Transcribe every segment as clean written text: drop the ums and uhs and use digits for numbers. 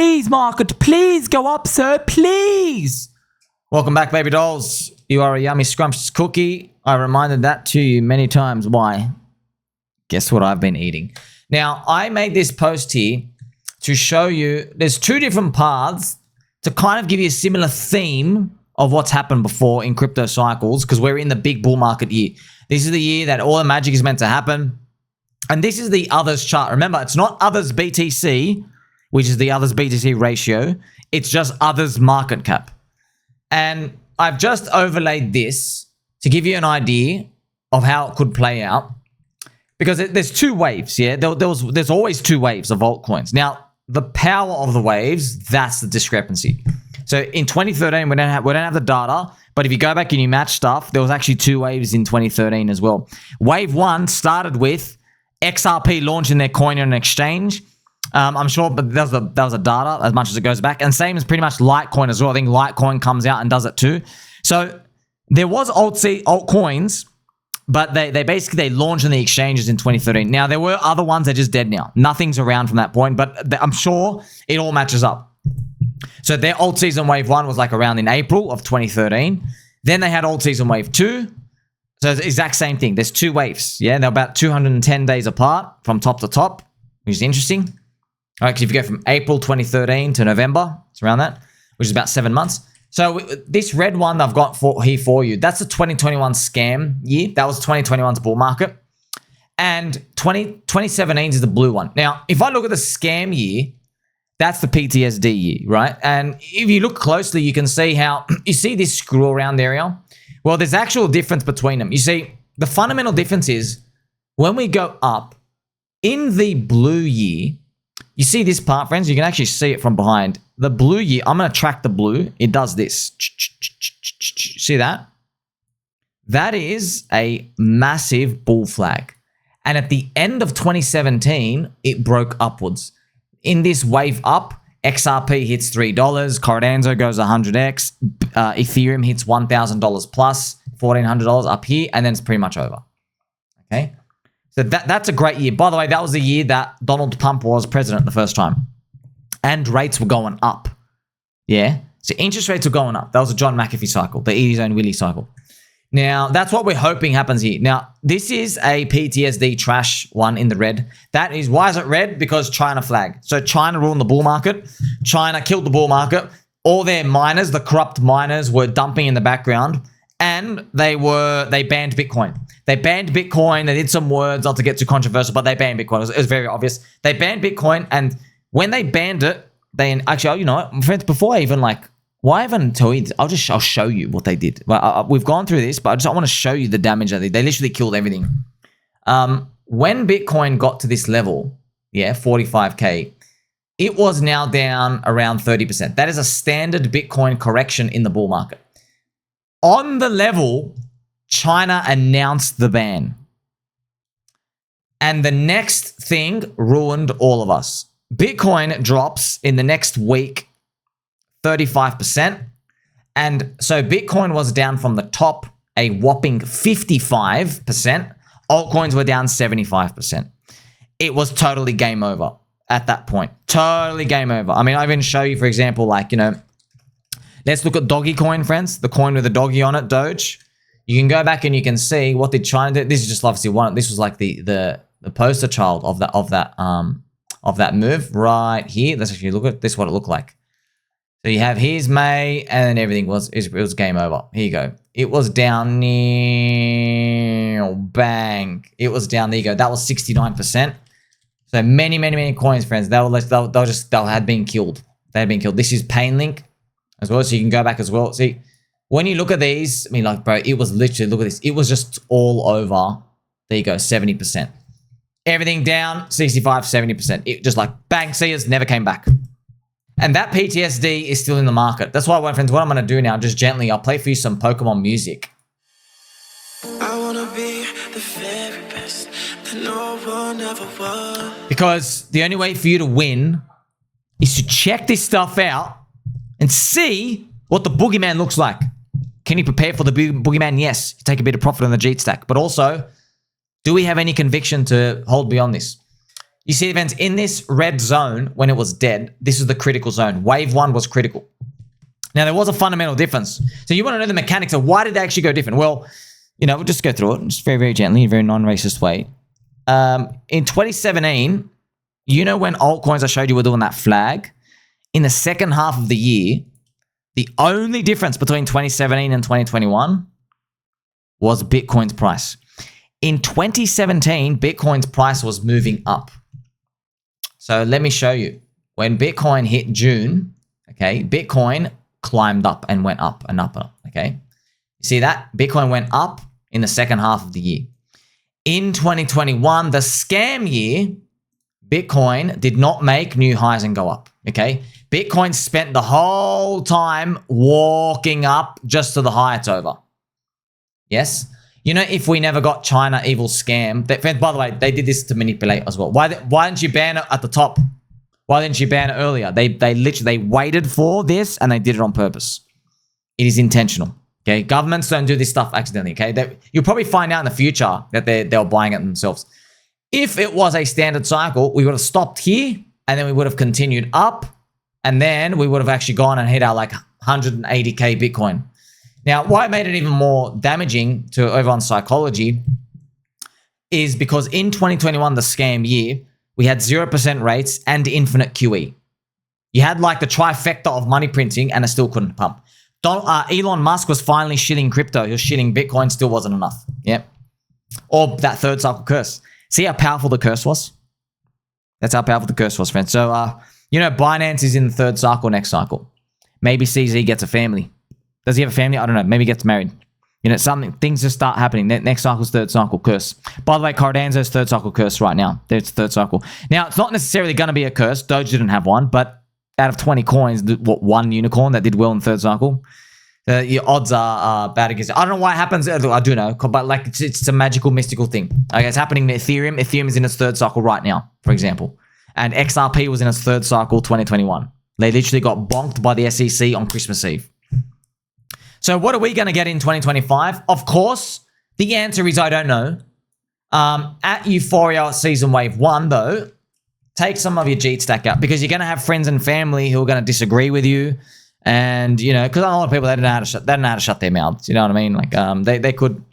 Please, market, please go up, sir. Please. Welcome back, baby dolls. You are a yummy, scrumptious cookie. I reminded that to you many times. Why? Guess what I've been eating. Now, I made this post here to show you there's two different paths to kind of give you a similar theme of what's happened before in crypto cycles, because we're in the big bull market year. This is the year that all the magic is meant to happen. And this is the others chart. Remember, it's not others BTC, which is the others BTC ratio. It's just others market cap. And I've just overlaid this to give you an idea of how it could play out. Because there's two waves, yeah? There's always two waves of altcoins. Now, the power of the waves, that's the discrepancy. So in 2013, we don't have the data, but if you go back and you match stuff, there was actually two waves in 2013 as well. Wave one started with XRP launching their coin on an exchange. I'm sure, but that was a data as much as it goes back. And same as pretty much Litecoin as well. I think Litecoin comes out and does it too. So there was altcoins, but they basically launched on the exchanges in 2013. Now, there were other ones that are just dead now. Nothing's around from that point, but I'm sure it all matches up. So their Altseason Wave 1 was like around in April of 2013. Then they had Altseason Wave 2. So it's the exact same thing. There's two waves. Yeah, they're about 210 days apart from top to top, which is interesting. All right, because if you go from April 2013 to November, it's around that, which is about 7 months. So this red one I've got here for you, that's the 2021 scam year. That was 2021's bull market. And 2017 is the blue one. Now, if I look at the scam year, that's the PTSD year, right? And if you look closely, you can see how, you see this screw around area? Well, there's actual difference between them. You see, the fundamental difference is when we go up in the blue year, you see this part, friends? You can actually see it from behind. The blue year, I'm going to track the blue. It does this. See that? That is a massive bull flag. And at the end of 2017, it broke upwards. In this wave up, XRP hits $3, Cardano goes 100x, Ethereum hits $1,000 plus, $1,400 up here, and then it's pretty much over. Okay? So that's a great year. By the way, that was the year that Donald Trump was president the first time. And rates were going up. Yeah? So interest rates were going up. That was a John McAfee cycle, the eat his own Willy cycle. Now, that's what we're hoping happens here. Now, this is a PTSD trash one in the red. That is, why is it red? Because China flag. So China ruined the bull market. China killed the bull market. All their miners, the corrupt miners, were dumping in the background. And they banned Bitcoin. They banned Bitcoin. They did some words, not to get too controversial, but they banned Bitcoin. It was very obvious. They banned Bitcoin, and when they banned it, they actually, you know what, friends, before I even why haven't I told you this? I'll show you what they did. Well, we've gone through this, but I want to show you the damage that they literally killed everything. When Bitcoin got to this level, yeah, 45K, it was now down around 30%. That is a standard Bitcoin correction in the bull market. On the level, China announced the ban. And the next thing ruined all of us. Bitcoin drops in the next week 35%. And so Bitcoin was down from the top a whopping 55%. Altcoins were down 75%. It was totally game over at that point. Totally game over. I mean, I even show you, for example, let's look at Doggy Coin, friends. The coin with the doggy on it, Doge. You can go back and you can see what did China do. This is just obviously one. This was like the poster child of that move right here. Let's actually look at this. What it looked like. So you have here's May, and then everything was game over. Here you go. It was down near bang. It was down. There you go. That was 69%. So many coins, friends. They had been killed. They had been killed. This is Painlink as well, so you can go back as well. See, when you look at these, I mean, bro, it was literally, look at this. It was just all over. There you go, 70%. Everything down, 65, 70%. It just bang, see us, never came back. And that PTSD is still in the market. That's why, friends, what I'm going to do now, just gently, I'll play for you some Pokemon music. I want to be the very best that no one ever was. Because the only way for you to win is to check this stuff out and see what the boogeyman looks like. Can you prepare for the boogeyman? Yes. You take a bit of profit on the Jeet stack. But also, do we have any conviction to hold beyond this? You see, friends, in this red zone, when it was dead, this is the critical zone. Wave 1 was critical. Now, there was a fundamental difference. So you want to know the mechanics of why did they actually go different? Well, you know, we'll just go through it just very, very gently, in a very non-racist way. In 2017, you know when altcoins I showed you were doing that flag? In the second half of the year, the only difference between 2017 and 2021 was Bitcoin's price. In 2017, Bitcoin's price was moving up. So let me show you. When Bitcoin hit June, okay, Bitcoin climbed up and went up and up, okay? You see that? Bitcoin went up in the second half of the year. In 2021, the scam year, Bitcoin did not make new highs and go up, okay? Bitcoin spent the whole time walking up just to the high it's over. Yes? You know, if we never got China evil scam, by the way, they did this to manipulate as well. Why didn't you ban it at the top? Why didn't you ban it earlier? They literally waited for this and they did it on purpose. It is intentional. Okay, governments don't do this stuff accidentally. Okay, you'll probably find out in the future that they're buying it themselves. If it was a standard cycle, we would have stopped here and then we would have continued up, and then we would have actually gone and hit our like 180k Bitcoin. Now, why it made it even more damaging to everyone's psychology is because in 2021, the scam year, we had 0% rates and infinite QE. You had like the trifecta of money printing and it still couldn't pump. Elon Musk was finally shitting crypto. He was shitting Bitcoin, still wasn't enough. Yep. Or that third cycle curse. See how powerful the curse was? That's how powerful the curse was, friends. So, you know, Binance is in the third cycle next cycle. Maybe CZ gets a family. Does he have a family? I don't know. Maybe he gets married. You know, things just start happening. Next cycle's third cycle curse. By the way, Cardano's third cycle curse right now. It's third cycle. Now, it's not necessarily going to be a curse. Doge didn't have one, but out of 20 coins, what, one unicorn that did well in third cycle? Your odds are bad against it. I don't know why it happens. I do know, but like it's a magical, mystical thing. Okay, it's happening in Ethereum. Ethereum is in its third cycle right now, for example. And XRP was in its third cycle 2021. They literally got bonked by the SEC on Christmas Eve. So what are we going to get in 2025? Of course, the answer is I don't know. At Euphoria Season Wave 1, though, take some of your Jeet stack out because you're going to have friends and family who are going to disagree with you. And, you know, because a lot of people, they don't know how to shut their mouths. You know what I mean? Like, they could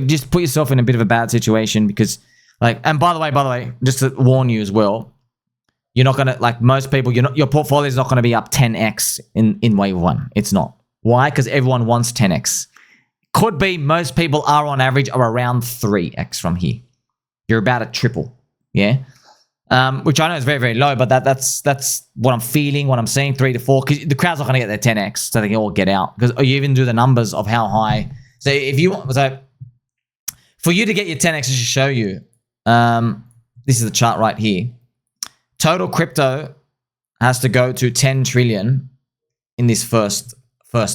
just put yourself in a bit of a bad situation because, like, and by the way, just to warn you as well, you're not going to, like most people, your portfolio is not going to be up 10x in Wave 1. It's not. Why? Because everyone wants 10x. Could be most people are on average are around 3x from here. You're about at triple. Yeah. Which I know is very, very low, but that's what I'm feeling, what I'm seeing, 3 to 4, because the crowd's not going to get their 10x, so they can all get out. Because you even do the numbers of how high. So if you want, so for you to get your 10x, I should show you. This is the chart right here. Total crypto has to go to 10 trillion in this first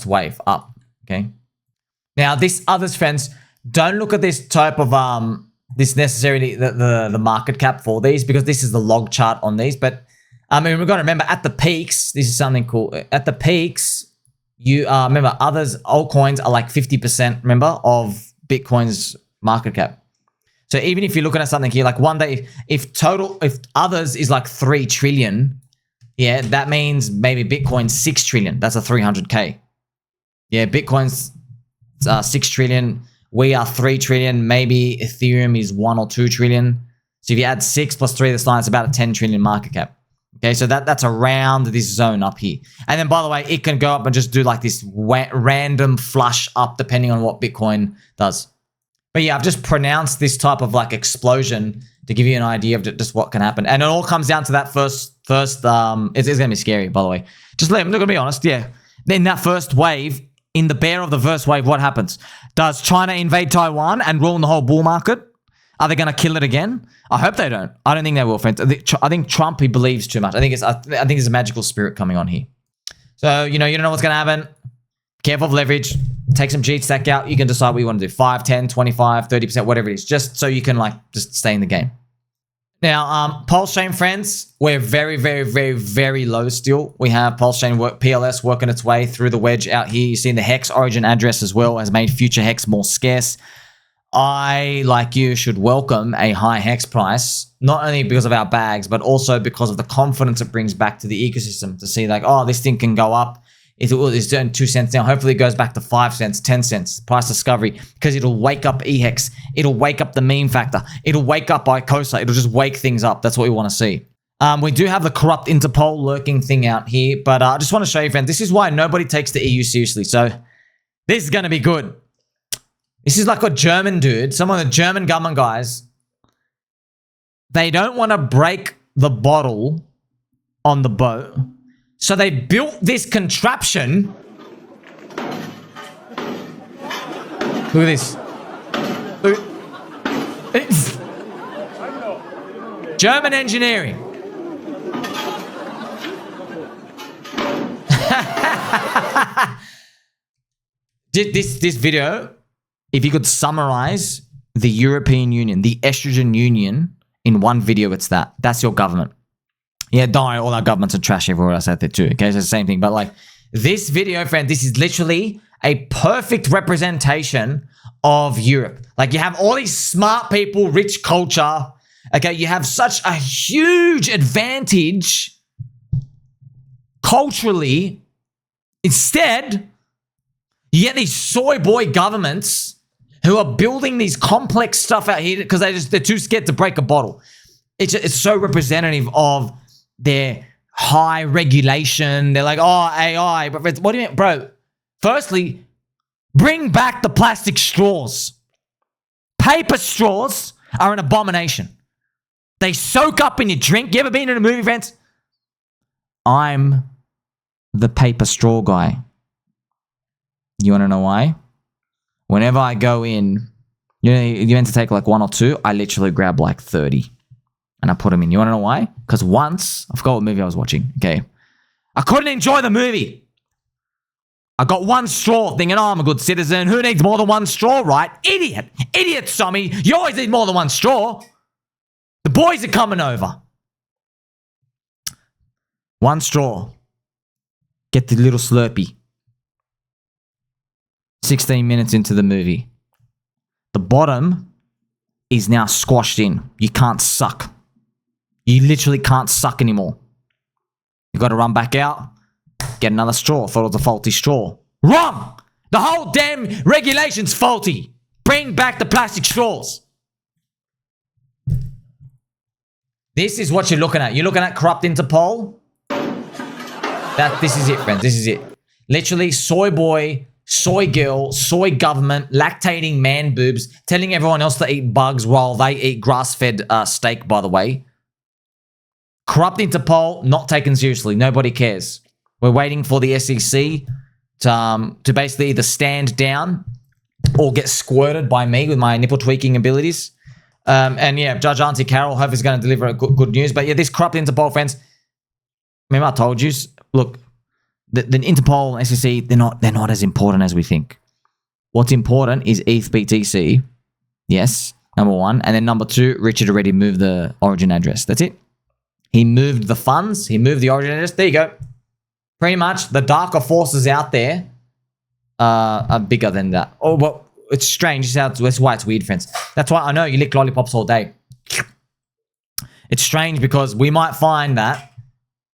wave up. Okay. Now, this others, friends, don't look at this type of this necessarily the market cap for these because this is the log chart on these. But I mean, we've got to remember at the peaks, this is something cool. At the peaks, you remember others altcoins are like 50%. Remember of Bitcoin's market cap. So even if you're looking at something here, like one day, if others is like 3 trillion, yeah, that means maybe Bitcoin's 6 trillion. That's a 300K. Yeah, Bitcoin's 6 trillion. We are 3 trillion. Maybe Ethereum is 1 or 2 trillion. So if you add 6 plus 3 this line, it's about a 10 trillion market cap. Okay, so that's around this zone up here. And then, by the way, it can go up and just do like this random flush up depending on what Bitcoin does. But yeah, I've just pronounced this type of like explosion to give you an idea of just what can happen. And it all comes down to that first it's going to be scary, by the way. Just look, I'm going to be honest, yeah. Then that first wave, in the bear of the first wave, what happens? Does China invade Taiwan and ruin the whole bull market? Are they going to kill it again? I hope they don't. I don't think they will, friends. I think Trump, he believes too much. I think there's a magical spirit coming on here. So, you don't know what's going to happen. Careful of leverage. Take some G stack out. You can decide what you want to do. 5, 10, 25, 30%, whatever it is. Just so you can just stay in the game. Now, PulseChain, friends, we're very, very, very, very low still. We have PulseChain PLS working its way through the wedge out here. You see the hex origin address as well has made future hex more scarce. I, like you, should welcome a high hex price, not only because of our bags, but also because of the confidence it brings back to the ecosystem to see like, oh, this thing can go up. If it was doing 2 cents now, hopefully it goes back to 5 cents, 10 cents, price discovery, because it'll wake up EHEX. It'll wake up the meme factor. It'll wake up Icosa. It'll just wake things up. That's what we want to see. We do have the corrupt Interpol lurking thing out here, but I just want to show you, friends, this is why nobody takes the EU seriously. So this is going to be good. This is like a German dude, some of the German government guys. They don't want to break the bottle on the boat. So they built this contraption. Look at this. Look. German engineering. This video, if you could summarize the European Union, the Estrogen Union in one video, it's that. That's your government. Yeah, don't worry, all our governments are trash everywhere else out there too. Okay, it's the same thing. But like this video, friend, this is literally a perfect representation of Europe. Like you have all these smart people, rich culture. Okay, you have such a huge advantage culturally. Instead, you get these soy boy governments who are building these complex stuff out here because they're too scared to break a bottle. It's so representative of their high regulation. They're like, oh, AI. But what do you mean? Bro, firstly, bring back the plastic straws. Paper straws are an abomination. They soak up in your drink. You ever been in a movie, friends? I'm the paper straw guy. You want to know why? Whenever I go in, you meant to take like 1 or 2, I literally grab like 30 and I put them in. You want to know why? Because once, I forgot what movie I was watching, okay? I couldn't enjoy the movie. I got 1 straw thinking, oh, I'm a good citizen. Who needs more than 1 straw, right? Idiot. Idiot, Sommy. You always need more than 1 straw. The boys are coming over. 1 straw. Get the little Slurpee. 16 minutes into the movie. The bottom is now squashed in. You can't suck. You literally can't suck anymore. You got to run back out. Get another straw. Thought it was a faulty straw. Wrong! The whole damn regulation's faulty. Bring back the plastic straws. This is what you're looking at. You're looking at corrupt Interpol. This is it, friends. This is it. Literally, soy boy, soy girl, soy government, lactating man boobs, telling everyone else to eat bugs while they eat grass-fed steak, by the way. Corrupt Interpol, not taken seriously. Nobody cares. We're waiting for the SEC to basically either stand down or get squirted by me with my nipple tweaking abilities. And yeah, Judge Auntie Carol, hope is going to deliver good news. But yeah, this corrupt Interpol, friends, remember I told you, look, the Interpol and SEC, they're not as important as we think. What's important is ETH BTC. Yes, number 1. And then number 2, Richard already moved the origin address. That's it. He moved the funds. He moved the origin address. There you go. Pretty much the darker forces out there are bigger than that. Oh, well, it's strange. That's why it's weird, friends. That's why I know you lick lollipops all day. It's strange because we might find that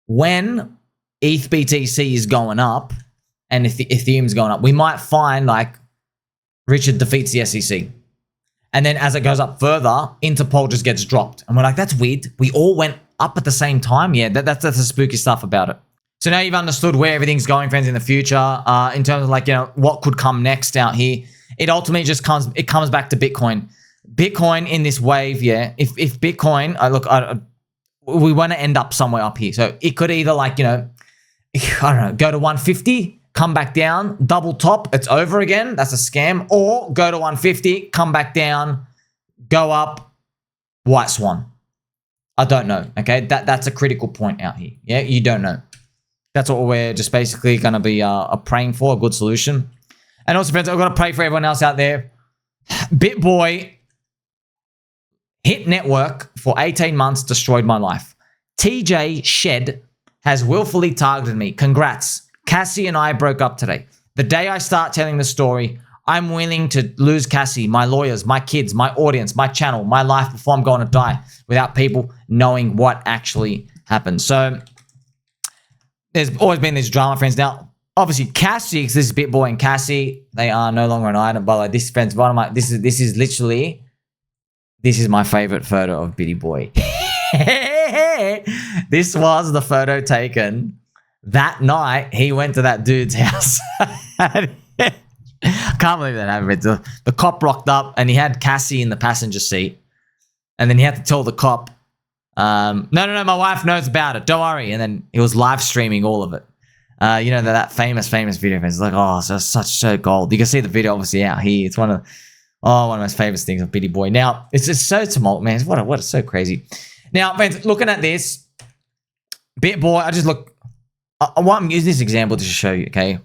when ETH BTC is going up and Ethereum's going up, we might find like Richard defeats the SEC. And then as it goes up further, Interpol just gets dropped. And we're like, that's weird. We all went up at the same time. Yeah, that's the spooky stuff about it. So now you've understood where everything's going, friends, in the future, in terms of like, you know, what could come next out here. It ultimately just comes back to Bitcoin. Bitcoin in this wave, yeah. If Bitcoin, we want to end up somewhere up here. So it could either like, you know, I don't know, go to 150, come back down, double top, it's over again. That's a scam. Or go to 150, come back down, go up, white swan. I don't know. Okay, that's a critical point out here. Yeah, you don't know. That's what we're just basically going to be praying for, a good solution. And also, friends, I've got to pray for everyone else out there. BitBoy hit network for 18 months, destroyed my life. TJ Shed has willfully targeted me. Congrats. Cassie and I broke up today. The day I start telling the story, I'm willing to lose Cassie, my lawyers, my kids, my audience, my channel, my life before I'm going to die without people knowing what actually happened. So there's always been this drama, friends. Now, obviously, Cassie, because this is BitBoy and Cassie, they are no longer an item. But like this, friends, one of my this is literally my favorite photo of BitBoy. This was the photo taken that night. He went to that dude's house. I can't believe that happened. The cop rocked up and he had Cassie in the passenger seat. And then he had to tell the cop, no, my wife knows about it. Don't worry. And then he was live streaming all of it. You know, that famous video. It's like, oh, so gold. You can see the video obviously out here. It's one of the most famous things of BitBoy. Now, it's just so tumult, man. It's so crazy. Now, friends, looking at this, BitBoy, I want to use this example to show you, okay?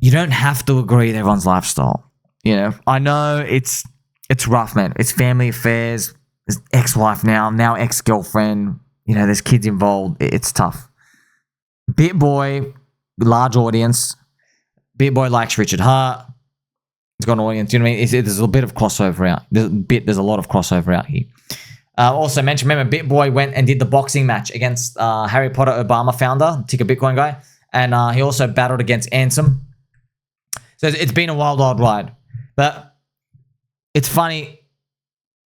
You don't have to agree with everyone's lifestyle. You know, I know it's rough, man. It's family affairs. There's ex-wife now ex-girlfriend. You know, there's kids involved. It's tough. BitBoy, large audience. BitBoy likes Richard Hart. It's got an audience. You know what I mean? There's a bit of crossover out. There's a lot of crossover out here. Also mentioned, remember, BitBoy went and did the boxing match against Harry Potter Obama founder, Ticker Bitcoin guy. And he also battled against Ansem. So it's been a wild ride. But it's funny,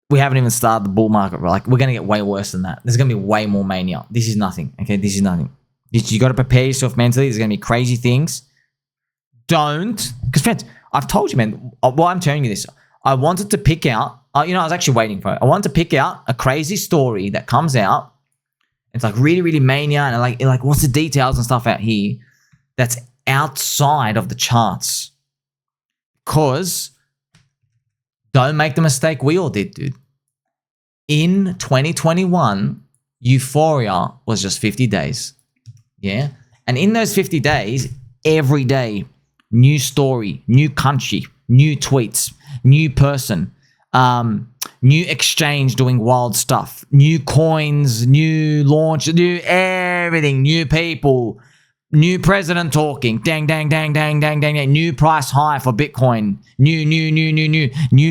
we haven't even started the bull market. Like, we're going to get way worse than that. There's going to be way more mania. This is nothing, okay? This is nothing. You got to prepare yourself mentally. There's going to be crazy things. Because, friends, I've told you, man, well, I'm telling you this. I wanted to pick out, I was actually waiting for it. I wanted to pick out a crazy story that comes out. It's like really, really mania. And like what's the details and stuff out here that's outside of the charts? Because don't make the mistake we all did, dude. In 2021, euphoria was just 50 days. Yeah. And in those 50 days, every day, new story, new country, new tweets, new person, new exchange doing wild stuff, new coins, new launch, new everything, new people, new president talking, dang, new price high for Bitcoin, new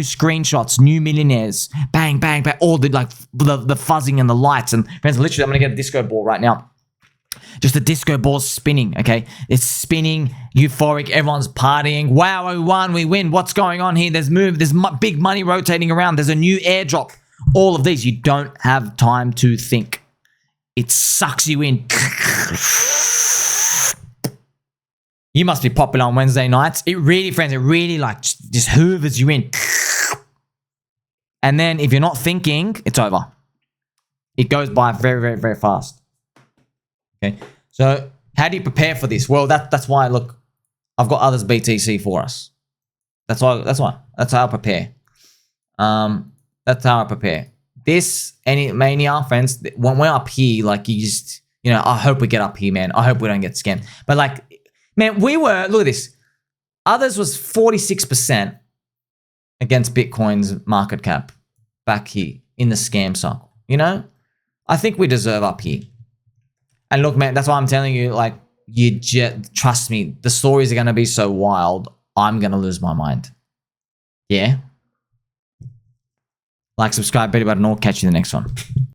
screenshots, new millionaires, bang, all the the fuzzing and the lights. And friends, literally, I'm gonna get a disco ball right now. Just the disco ball's spinning, okay? It's spinning, euphoric, everyone's partying. Wow, we won, we win. What's going on here? There's big money rotating around. There's a new airdrop. All of these, you don't have time to think. It sucks you in. You must be popular on Wednesday nights. It really, friends, just hoovers you in. And then if you're not thinking, it's over. It goes by very, very, very fast. Okay, so how do you prepare for this? Well, that's why, look, I've got others BTC for us. That's how I prepare. That's how I prepare. Any mania, friends, when we're up here, like you just, I hope we get up here, man. I hope we don't get scammed. But like, man, look at this. Others was 46% against Bitcoin's market cap back here in the scam cycle. I think we deserve up here. And look, man, that's why I'm telling you, like, trust me, the stories are going to be so wild, I'm going to lose my mind. Yeah? Like, subscribe, Betty Button, or catch you in the next one.